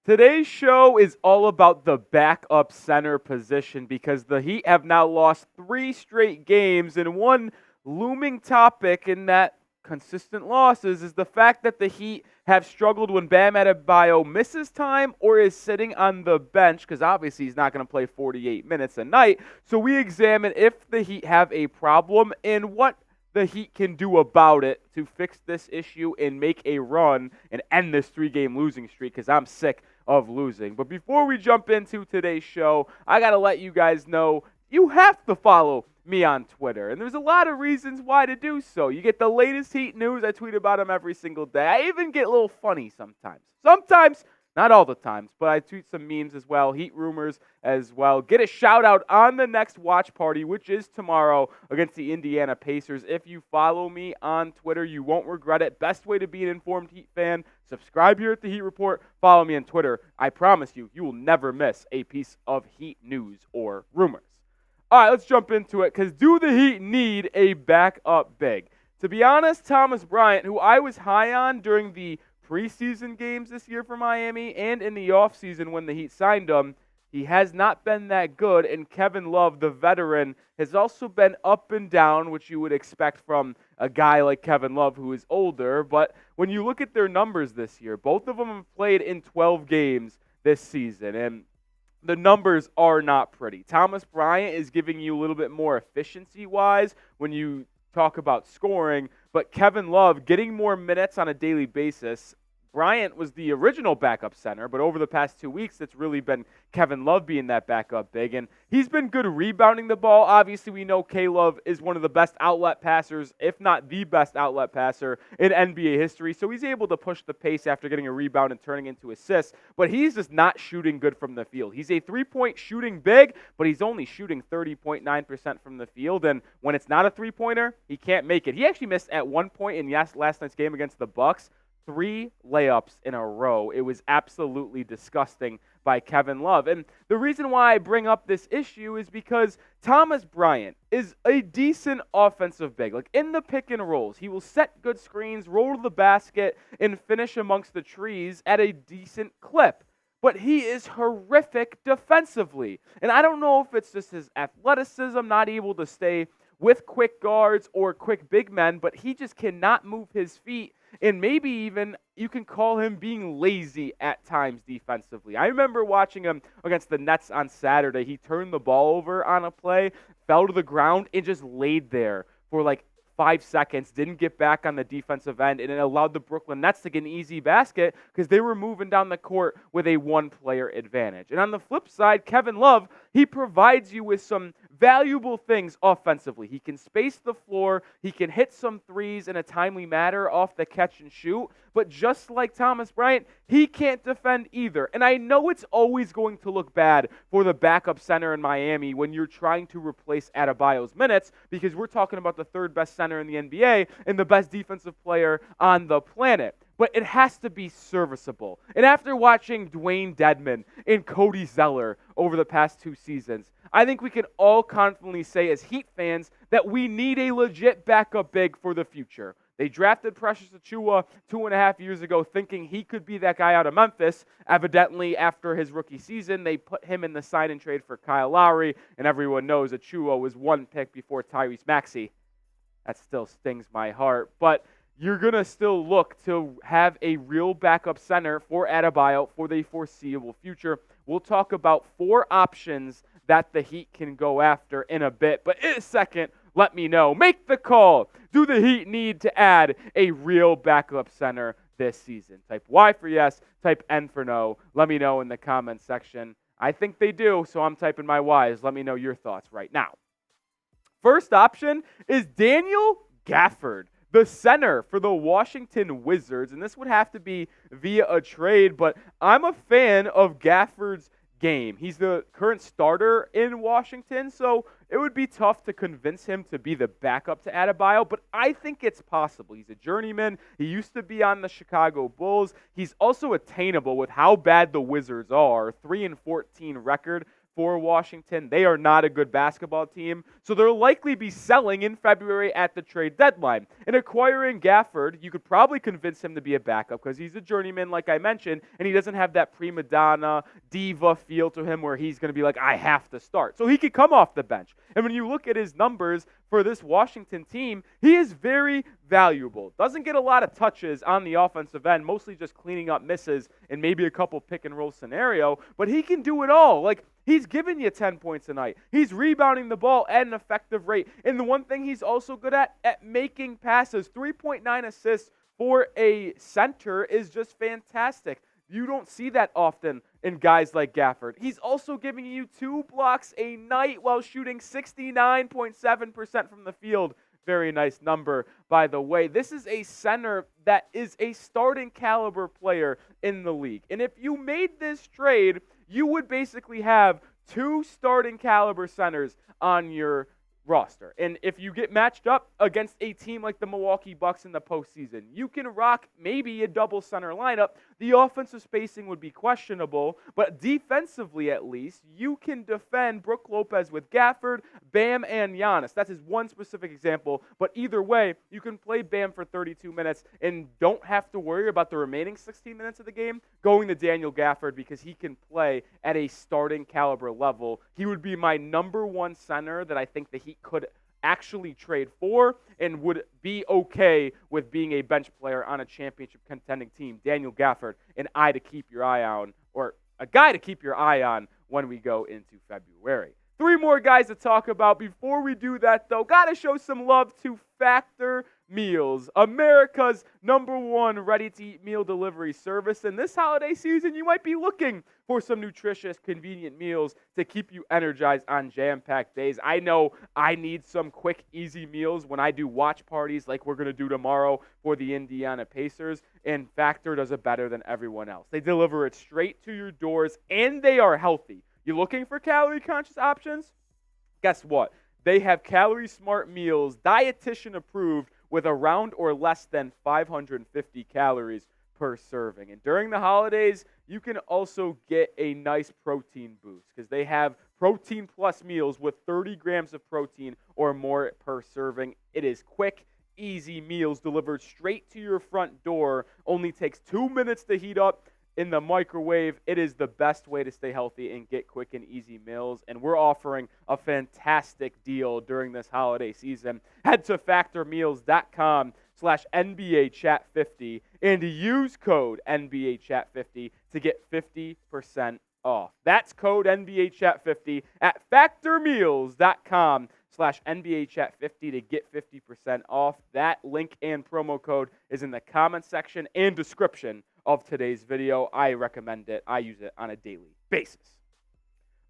Today's show is all about the backup center position because the Heat have now lost 3 straight games, and one looming topic in that consistent losses is the fact that the Heat have struggled when Bam Adebayo misses time or is sitting on the bench, because obviously he's not going to play 48 minutes a night. So we examine if the Heat have a problem and what the Heat can do about it to fix this issue and make a run and end this 3-game losing streak, because I'm sick of losing. But before we jump into today's show, I got to let you guys know you have to follow me on Twitter. And there's a lot of reasons why to do so. You get the latest Heat news. I tweet about them every single day. I even get a little funny sometimes. Sometimes, not all the times, but I tweet some memes as well, Heat rumors as well. Get a shout out on the next watch party, which is tomorrow against the Indiana Pacers. If you follow me on Twitter, you won't regret it. Best way to be an informed Heat fan, subscribe here at the Heat Report. Follow me on Twitter. I promise you, you will never miss a piece of Heat news or rumors. All right, let's jump into it, because do the Heat need a backup big? To be honest, Thomas Bryant, who I was high on during the preseason games this year for Miami and in the offseason when the Heat signed him, he has not been that good. And Kevin Love, the veteran, has also been up and down, which you would expect from a guy like Kevin Love who is older. But when you look at their numbers this year, both of them have played in 12 games this season, and the numbers are not pretty. Thomas Bryant is giving you a little bit more efficiency-wise when you talk about scoring, but Kevin Love getting more minutes on a daily basis. Bryant was the original backup center, but over the past 2 weeks, it's really been Kevin Love being that backup big, and he's been good rebounding the ball. Obviously, we know K-Love is one of the best outlet passers, if not the best outlet passer in NBA history, so he's able to push the pace after getting a rebound and turning into assists, but he's just not shooting good from the field. He's a three-point shooting big, but he's only shooting 30.9% from the field, and when it's not a three-pointer, he can't make it. He actually missed at one point in last night's game against the Bucks, 3 layups in a row. It was absolutely disgusting by Kevin Love. And the reason why I bring up this issue is because Thomas Bryant is a decent offensive big. Like in the pick and rolls, he will set good screens, roll to the basket, and finish amongst the trees at a decent clip. But he is horrific defensively. And I don't know if it's just his athleticism, not able to stay with quick guards or quick big men, but he just cannot move his feet. And maybe even you can call him being lazy at times defensively. I remember watching him against the Nets on Saturday. He turned the ball over on a play, fell to the ground, and just laid there for like 5 seconds, didn't get back on the defensive end, and it allowed the Brooklyn Nets to get an easy basket because they were moving down the court with a one-player advantage. And on the flip side, Kevin Love, he provides you with some valuable things offensively. He can space the floor, he can hit some threes in a timely manner off the catch and shoot, but just like Thomas Bryant, he can't defend either. And I know it's always going to look bad for the backup center in Miami when you're trying to replace Adebayo's minutes, because we're talking about the third best center in the NBA and the best defensive player on the planet. But it has to be serviceable. And after watching Dwayne Dedmon and Cody Zeller over the past 2 seasons, I think we can all confidently say as Heat fans that we need a legit backup big for the future. They drafted Precious Achiuwa 2.5 years ago thinking he could be that guy out of Memphis. Evidently, after his rookie season, they put him in the sign and trade for Kyle Lowry, and everyone knows Achiuwa was 1 pick before Tyrese Maxey. That still stings my heart, but you're going to still look to have a real backup center for Adebayo for the foreseeable future. We'll talk about 4 options that the Heat can go after in a bit. But in a second, let me know. Make the call. Do the Heat need to add a real backup center this season? Type Y for yes, type N for no. Let me know in the comments section. I think they do, so I'm typing my Ys. Let me know your thoughts right now. First option is Daniel Gafford, the center for the Washington Wizards, and this would have to be via a trade, but I'm a fan of Gafford's game. He's the current starter in Washington, so it would be tough to convince him to be the backup to Adebayo, but I think it's possible. He's a journeyman. He used to be on the Chicago Bulls. He's also attainable with how bad the Wizards are. 3-14 record for Washington. They are not a good basketball team, so they'll likely be selling in February at the trade deadline. And acquiring Gafford, you could probably convince him to be a backup because he's a journeyman, like I mentioned, and he doesn't have that prima donna, diva feel to him where he's going to be like, I have to start. So he could come off the bench. And when you look at his numbers for this Washington team, he is very valuable. Doesn't get a lot of touches on the offensive end, mostly just cleaning up misses and maybe a couple pick and roll scenario, but he can do it all. Like, he's giving you 10 points a night. He's rebounding the ball at an effective rate. And the one thing he's also good at making passes. 3.9 assists for a center is just fantastic. You don't see that often in guys like Gafford. He's also giving you 2 blocks a night while shooting 69.7% from the field. Very nice number, by the way. This is a center that is a starting caliber player in the league. And if you made this trade, you would basically have 2 starting caliber centers on your roster. And if you get matched up against a team like the Milwaukee Bucks in the postseason, you can rock maybe a double center lineup. The offensive spacing would be questionable, but defensively at least, you can defend Brook Lopez with Gafford, Bam, and Giannis. That's his one specific example, but either way, you can play Bam for 32 minutes and don't have to worry about the remaining 16 minutes of the game going to Daniel Gafford because he can play at a starting caliber level. He would be my number 1 center that I think the Heat could actually trade for and would be okay with being a bench player on a championship contending team. Daniel Gafford, an eye to keep your eye on, or a guy to keep your eye on when we go into February. 3 more guys to talk about. Before we do that, though, got to show some love to Factor Meals, America's #1 ready-to-eat meal delivery service. And this holiday season, you might be looking for some nutritious, convenient meals to keep you energized on jam-packed days. I know I need some quick, easy meals when I do watch parties like we're going to do tomorrow for the Indiana Pacers, and Factor does it better than everyone else. They deliver it straight to your doors, and they are healthy. You looking for calorie-conscious options? Guess what? They have calorie-smart meals, dietitian-approved, with around or less than 550 calories per serving. And during the holidays, you can also get a nice protein boost because they have protein plus meals with 30 grams of protein or more per serving. It is quick, easy meals delivered straight to your front door. Only takes 2 minutes to heat up in the microwave. It is the best way to stay healthy and get quick and easy meals. And we're offering a fantastic deal during this holiday season. Head to factormeals.com/NBAchat50 and use code NBAchat50 to get 50% off. That's code NBAchat50 at factormeals.com/NBAchat50 to get 50% off. That link and promo code is in the comment section and description of today's video. I recommend it. I use it on a daily basis.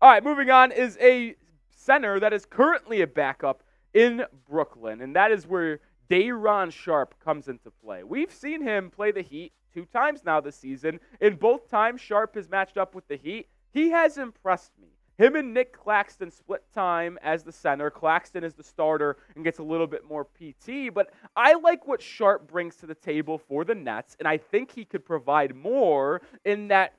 All right, moving on is a center that is currently a backup in Brooklyn, and that is where Day'Ron Sharpe comes into play. We've seen him play the Heat 2 times now this season. In both times Sharpe has matched up with the Heat. He has impressed me. Him and Nic Claxton split time as the center. Claxton is the starter and gets a little bit more PT, but I like what Sharpe brings to the table for the Nets, and I think he could provide more in that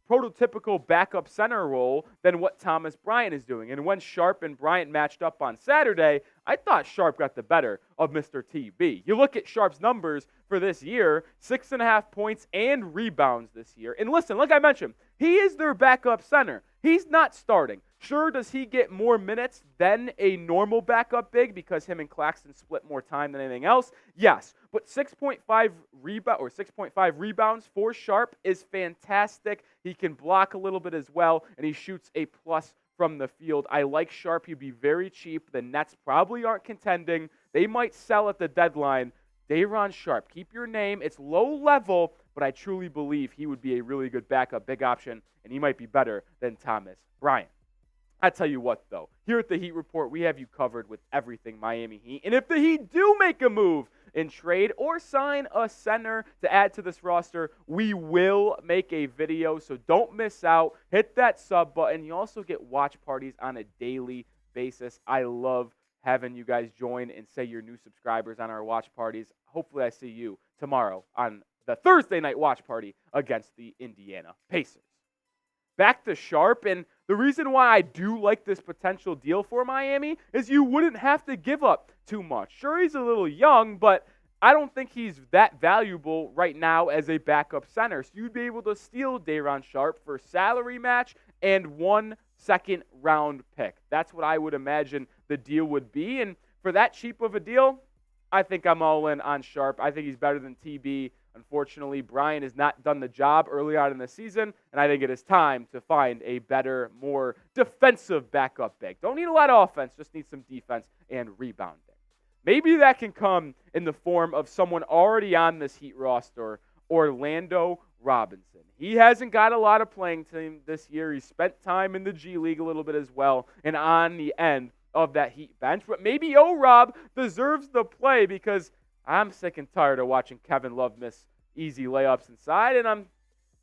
prototypical backup center role than what Thomas Bryant is doing. And when Sharpe and Bryant matched up on Saturday, I thought Sharpe got the better of Mr. TB. You look at Sharpe's numbers for this year, 6.5 points and rebounds this year. And listen, like I mentioned, he is their backup center. He's not starting. Sure, does he get more minutes than a normal backup big because him and Claxton split more time than anything else? Yes, but 6.5 rebounds for Sharpe is fantastic. He can block a little bit as well, and he shoots a plus from the field. I like Sharpe. He'd be very cheap. The Nets probably aren't contending. They might sell at the deadline. Day'Ron Sharpe, keep your name. It's low level, but I truly believe he would be a really good backup big option, and he might be better than Thomas Bryant. I tell you what, though, here at the Heat Report, we have you covered with everything Miami Heat. And if the Heat do make a move in trade or sign a center to add to this roster, we will make a video, so don't miss out. Hit that sub button. You also get watch parties on a daily basis. I love having you guys join and say you're new subscribers on our watch parties. Hopefully I see you tomorrow on the Thursday night watch party against the Indiana Pacers. Back to Sharpe, and The reason why I do like this potential deal for Miami is you wouldn't have to give up too much. Sure, he's a little young, but I don't think he's that valuable right now as a backup center. So you'd be able to steal Day'Ron Sharpe for salary match and 1 second-round pick. That's what I would imagine the deal would be. And for that cheap of a deal, I think I'm all in on Sharpe. I think he's better than TB. Unfortunately, Bryant has not done the job early on in the season, and I think it is time to find a better, more defensive backup big. Don't need a lot of offense, just need some defense and rebounding. Maybe that can come in the form of someone already on this Heat roster, Orlando Robinson. He hasn't got a lot of playing time this year. He spent time in the G League a little bit as well and on the end of that Heat bench. But maybe O-Rob deserves the play because I'm sick and tired of watching Kevin Love miss easy layups inside, and I'm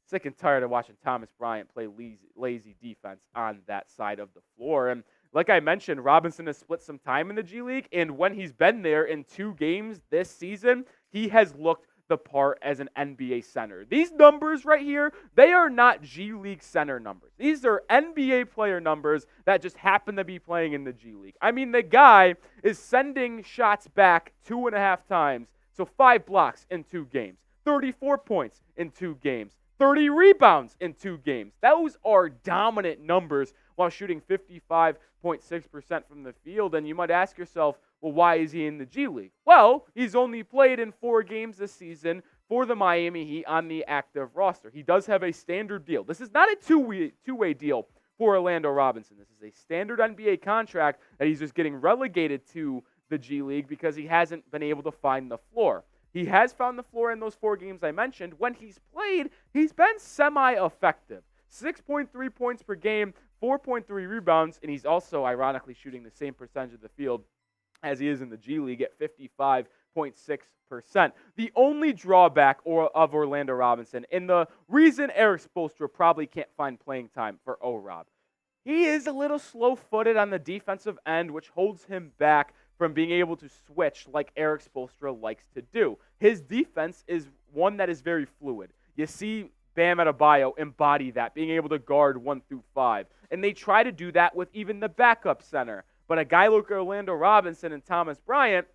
sick and tired of watching Thomas Bryant play lazy defense on that side of the floor. And like I mentioned, Robinson has split some time in the G League, and when he's been there in 2 games this season, he has looked the part as an NBA center. These numbers right here, they are not G League center numbers. These are NBA player numbers that just happen to be playing in the G League. I mean, the guy is sending shots back 2.5 times, so 5 blocks in 2 games, 34 points in 2 games, 30 rebounds in 2 games. Those are dominant numbers while shooting 55.6% from the field. And you might ask yourself, well, why is he in the G League? Well, he's only played in 4 games this season for the Miami Heat on the active roster. He does have a standard deal. This is not a two-way deal for Orlando Robinson. This is a standard NBA contract that he's just getting relegated to the G League because he hasn't been able to find the floor. He has found the floor in those 4 games I mentioned. When he's played, he's been semi-effective. 6.3 points per game, 4.3 rebounds, and he's also ironically shooting the same percentage of the field as he is in the G League at 55.6%. The only drawback of Orlando Robinson, and the reason Eric Spoelstra probably can't find playing time for O-Rob, he is a little slow-footed on the defensive end, which holds him back from being able to switch like Eric Spoelstra likes to do. His defense is one that is very fluid. You see Bam Adebayo embody that, being able to guard 1 through 5. And they try to do that with even the backup center. But a guy like Orlando Robinson and Thomas Bryant,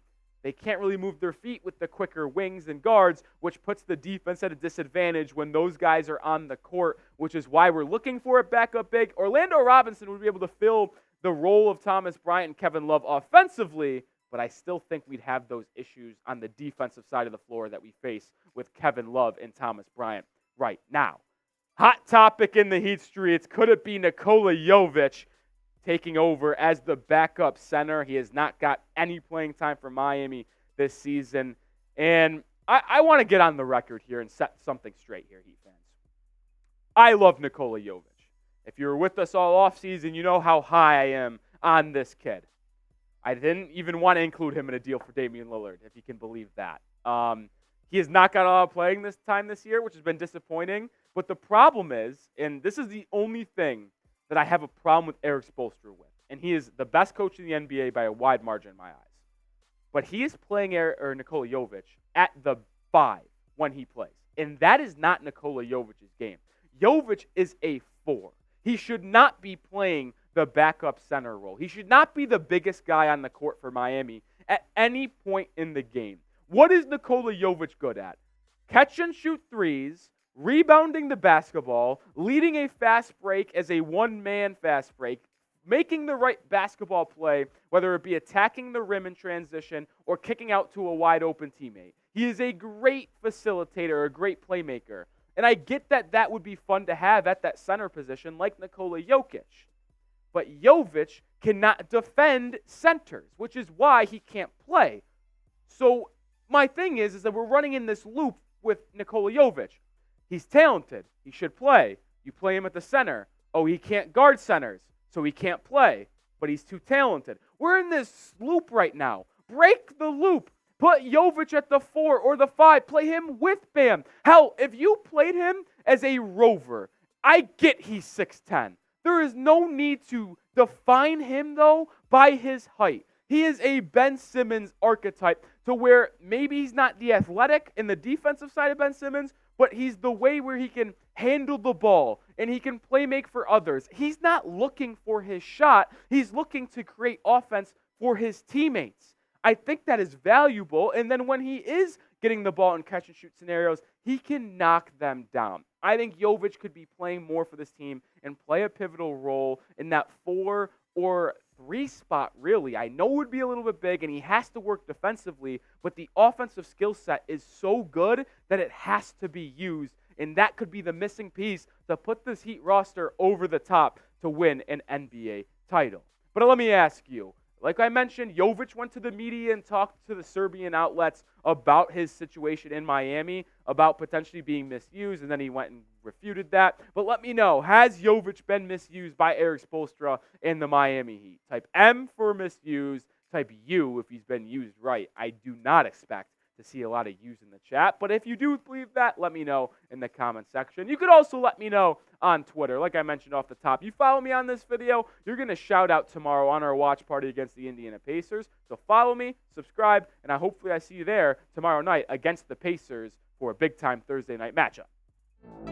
they can't really move their feet with the quicker wings and guards, which puts the defense at a disadvantage when those guys are on the court, which is why we're looking for a backup big. Orlando Robinson would be able to fill the role of Thomas Bryant and Kevin Love offensively, but I still think we'd have those issues on the defensive side of the floor that we face with Kevin Love and Thomas Bryant right now. Hot topic in the Heat streets. Could it be Nikola Jovic taking over as the backup center? He has not got any playing time for Miami this season. And I want to get on the record here and set something straight here, Heat fans. I love Nikola Jovic. If you were with us all offseason, you know how high I am on this kid. I didn't even want to include him in a deal for Damian Lillard, if you can believe that. He has not got a lot of playing this time this year, which has been disappointing. But the problem is, and this is the only thing that I have a problem with Eric Spoelstra with, and he is the best coach in the NBA by a wide margin in my eyes. But he is playing Nikola Jovic at the 5 when he plays. And that is not Nikola Jovic's game. Jovic is a 4. He should not be playing the backup center role. He should not be the biggest guy on the court for Miami at any point in the game. What is Nikola Jovic good at? Catch and shoot threes, rebounding the basketball, leading a fast break as a one-man fast break, making the right basketball play, whether it be attacking the rim in transition or kicking out to a wide-open teammate. He is a great facilitator, a great playmaker. And I get that that would be fun to have at that center position like Nikola Jokic. But Jovic cannot defend centers, which is why he can't play. So my thing is that we're running in this loop with Nikola Jovic. He's talented. He should play. You play him at the center. Oh, he can't guard centers, so he can't play. But he's too talented. We're in this loop right now. Break the loop. Put Jovic at the 4 or the 5. Play him with Bam. Hell, if you played him as a rover, I get he's 6'10". There is no need to define him, though, by his height. He is a Ben Simmons archetype to where maybe he's not the athletic in the defensive side of Ben Simmons, but he's the way where he can handle the ball and he can play make for others. He's not looking for his shot. He's looking to create offense for his teammates. I think that is valuable. And then when he is getting the ball in catch and shoot scenarios, he can knock them down. I think Jovic could be playing more for this team and play a pivotal role in that 4 or 3 spot, really. I know it would be a little bit big, and he has to work defensively, but the offensive skill set is so good that it has to be used, and that could be the missing piece to put this Heat roster over the top to win an NBA title. But let me ask you, like I mentioned, Jovic went to the media and talked to the Serbian outlets about his situation in Miami, about potentially being misused, and then he went and refuted that. But let me know, has Jovic been misused by Erik Spoelstra in the Miami Heat? Type M for misused, type U if he's been used right. I do not expect to see a lot of U's in the chat, but if you do believe that, let me know in the comment section. You could also let me know on Twitter. Like I mentioned off the top, you follow me on this video, you're going to shout out tomorrow on our watch party against the Indiana Pacers. So follow me, subscribe, and hopefully I see you there tomorrow night against the Pacers for a big-time Thursday night matchup.